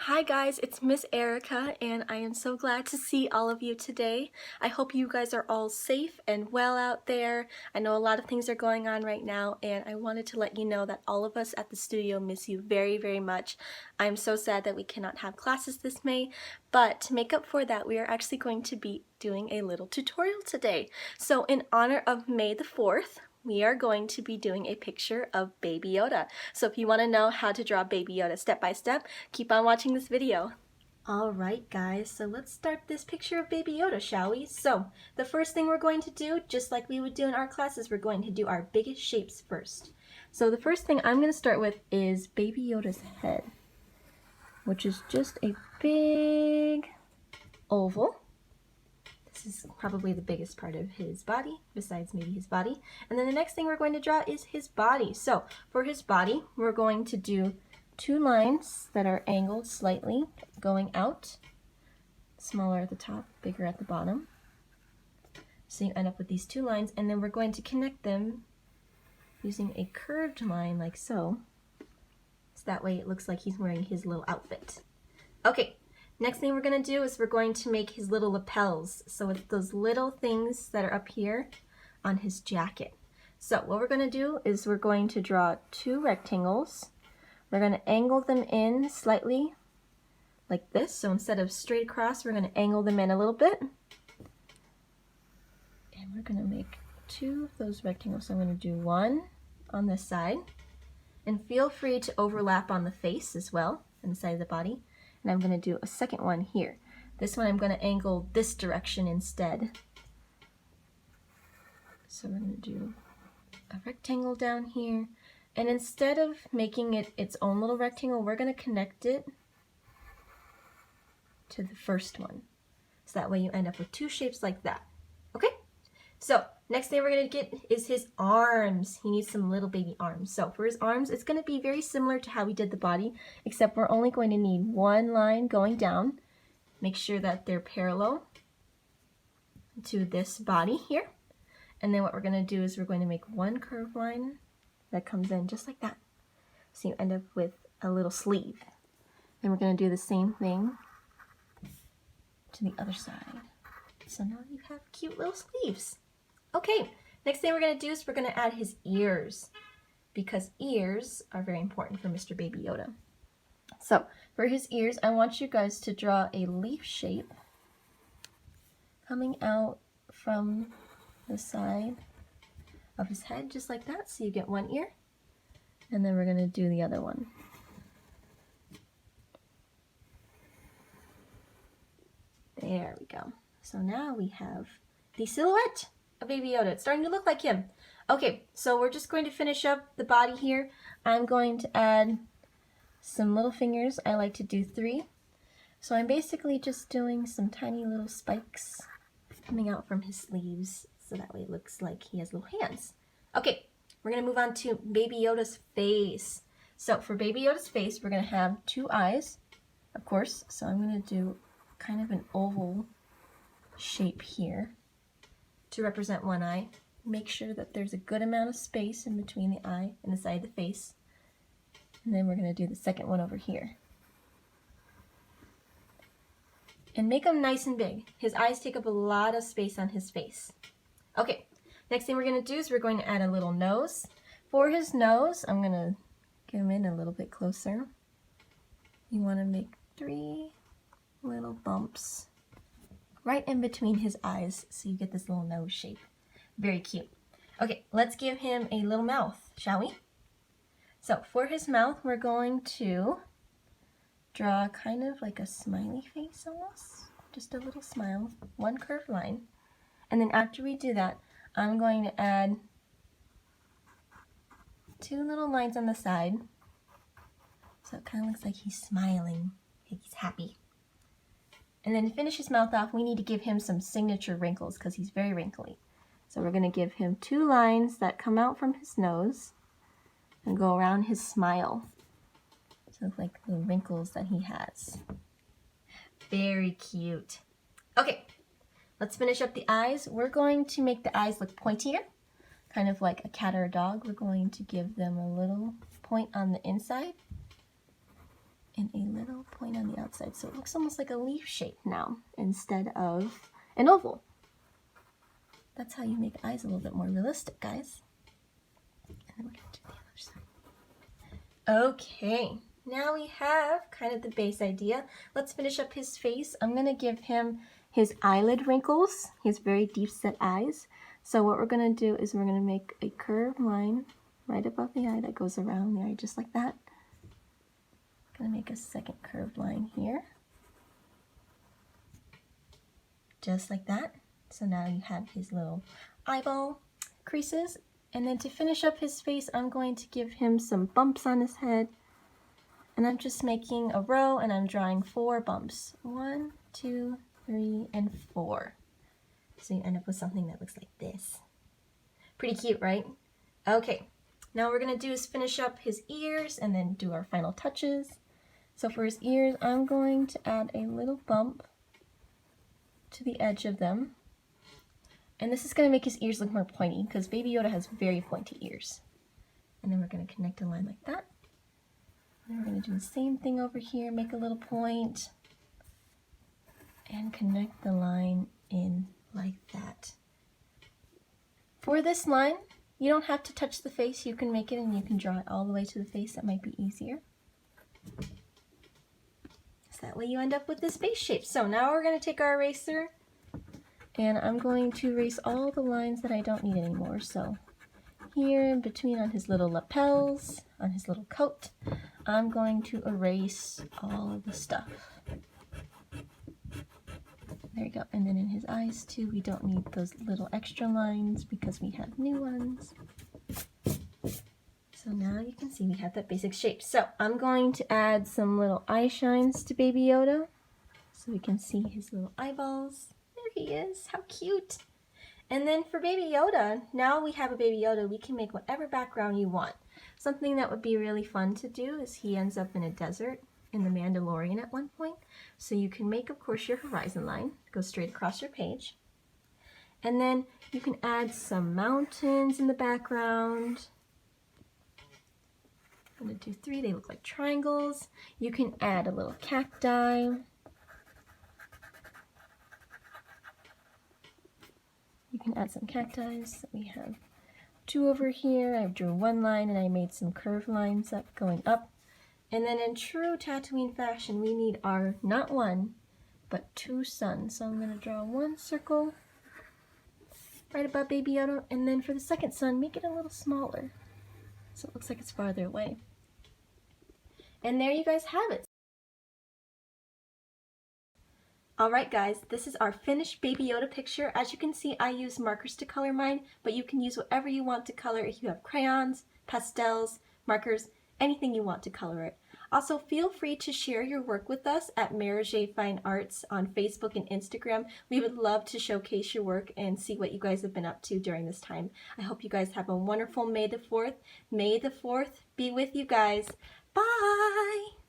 Hi guys, it's Miss Erica and I am so glad to see all of you today. I hope you guys are all safe and well out there. I know a lot of things are going on right now and I wanted to let you know that all of us at the studio miss you very, very much. I'm so sad that we cannot have classes this May, but to make up for that, we are actually going to be doing a little tutorial today. So in honor of May the 4th, we are going to be doing a picture of Baby Yoda. So if you want to know how to draw Baby Yoda step by step, keep on watching this video. Alright guys, so let's start this picture of Baby Yoda, shall we? So, the first thing we're going to do, just like we would do in our classes, we're going to do our biggest shapes first. So the first thing I'm going to start with is Baby Yoda's head, which is just a big oval. This is probably the biggest part of his body, besides maybe his body. And then the next thing we're going to draw is his body. So for his body, we're going to do two lines that are angled slightly, going out, smaller at the top, bigger at the bottom. So you end up with these two lines, and then we're going to connect them using a curved line like so. So that way it looks like he's wearing his little outfit. Okay. Next thing we're going to do is we're going to make his little lapels. So it's those little things that are up here on his jacket. So what we're going to do is we're going to draw two rectangles. We're going to angle them in slightly like this. So instead of straight across, we're going to angle them in a little bit. And we're going to make two of those rectangles. So I'm going to do one on this side. And feel free to overlap on the face as well, on the side of the body. And I'm going to do a second one here. This one I'm going to angle this direction instead. So we're going to do a rectangle down here. And instead of making it its own little rectangle, we're going to connect it to the first one. So that way you end up with two shapes like that. Okay? So next thing we're going to get is his arms. He needs some little baby arms. So for his arms, it's going to be very similar to how we did the body, except we're only going to need one line going down. Make sure that they're parallel to this body here. And then what we're going to do is we're going to make one curved line that comes in just like that. So you end up with a little sleeve. Then we're going to do the same thing to the other side. So now you have cute little sleeves. Okay, next thing we're going to do is we're going to add his ears, because ears are very important for Mr. Baby Yoda. So for his ears, I want you guys to draw a leaf shape coming out from the side of his head, just like that. So you get one ear, and then we're going to do the other one. There we go. So now we have the silhouette of Baby Yoda. It's starting to look like him. Okay, so we're just going to finish up the body here. I'm going to add some little fingers. I like to do 3. So I'm basically just doing some tiny little spikes coming out from his sleeves, so that way it looks like he has little hands. Okay, we're going to move on to Baby Yoda's face. So for Baby Yoda's face, we're going to have 2 eyes, of course. So I'm going to do kind of an oval shape here to represent one eye. Make sure that there's a good amount of space in between the eye and the side of the face. And then we're going to do the second one over here. And make them nice and big. His eyes take up a lot of space on his face. Okay, next thing we're going to do is we're going to add a little nose. For his nose, I'm going to get him in a little bit closer. You want to make 3 little bumps right in between his eyes, so you get this little nose shape. Very cute. Okay, let's give him a little mouth, shall we? So for his mouth, we're going to draw kind of like a smiley face almost. Just a little smile, one curved line. And then after we do that, I'm going to add 2 little lines on the side. So it kind of looks like he's smiling, like he's happy. And then to finish his mouth off, we need to give him some signature wrinkles because he's very wrinkly. So we're going to give him 2 lines that come out from his nose and go around his smile. So it's like the wrinkles that he has. Very cute. Okay, let's finish up the eyes. We're going to make the eyes look pointier, kind of like a cat or a dog. We're going to give them a little point on the inside and a little point on the outside. So it looks almost like a leaf shape now instead of an oval. That's how you make eyes a little bit more realistic, guys. And then we're going to do the other side. Okay, now we have kind of the base idea. Let's finish up his face. I'm going to give him his eyelid wrinkles. He has very deep set eyes. So what we're going to do is we're going to make a curved line right above the eye that goes around the eye just like that. Going to make a second curved line here. Just like that. So now you have his little eyeball creases. And then to finish up his face, I'm going to give him some bumps on his head. And I'm just making a row and I'm drawing 4 bumps. 1, 2, 3, and 4. So you end up with something that looks like this. Pretty cute, right? Okay, now what we're gonna do is finish up his ears and then do our final touches. So for his ears, I'm going to add a little bump to the edge of them. And this is going to make his ears look more pointy because Baby Yoda has very pointy ears. And then we're going to connect a line like that. And we're going to do the same thing over here, make a little point, and connect the line in like that. For this line, you don't have to touch the face. You can make it and you can draw it all the way to the face. That might be easier. So that way you end up with this base shape. So now we're going to take our eraser and I'm going to erase all the lines that I don't need anymore. So here in between on his little lapels, on his little coat, I'm going to erase all of the stuff. There you go. And then in his eyes too, we don't need those little extra lines because we have new ones. So now you can see we have that basic shape. So I'm going to add some little eye shines to Baby Yoda so we can see his little eyeballs. There he is, how cute. And then for Baby Yoda, now we have a Baby Yoda, we can make whatever background you want. Something that would be really fun to do is he ends up in a desert in The Mandalorian at one point. So you can make, of course, your horizon line, go straight across your page. And then you can add some mountains in the background. I'm going to do 3, they look like triangles. You can add a little cacti. You can add some cacti. So we have 2 over here. I drew 1 line and I made some curved lines up going up. And then in true Tatooine fashion, we need our, not 1, but 2 suns. So I'm going to draw 1 circle right above Baby Yoda. And then for the second sun, make it a little smaller. So it looks like it's farther away. And there you guys have it. Alright guys, this is our finished Baby Yoda picture. As you can see, I use markers to color mine, but you can use whatever you want to color. If you have crayons, pastels, markers, anything you want to color it. Also, feel free to share your work with us at Marije Fine Arts on Facebook and Instagram. We would love to showcase your work and see what you guys have been up to during this time. I hope you guys have a wonderful May the 4th. May the 4th be with you guys. Bye!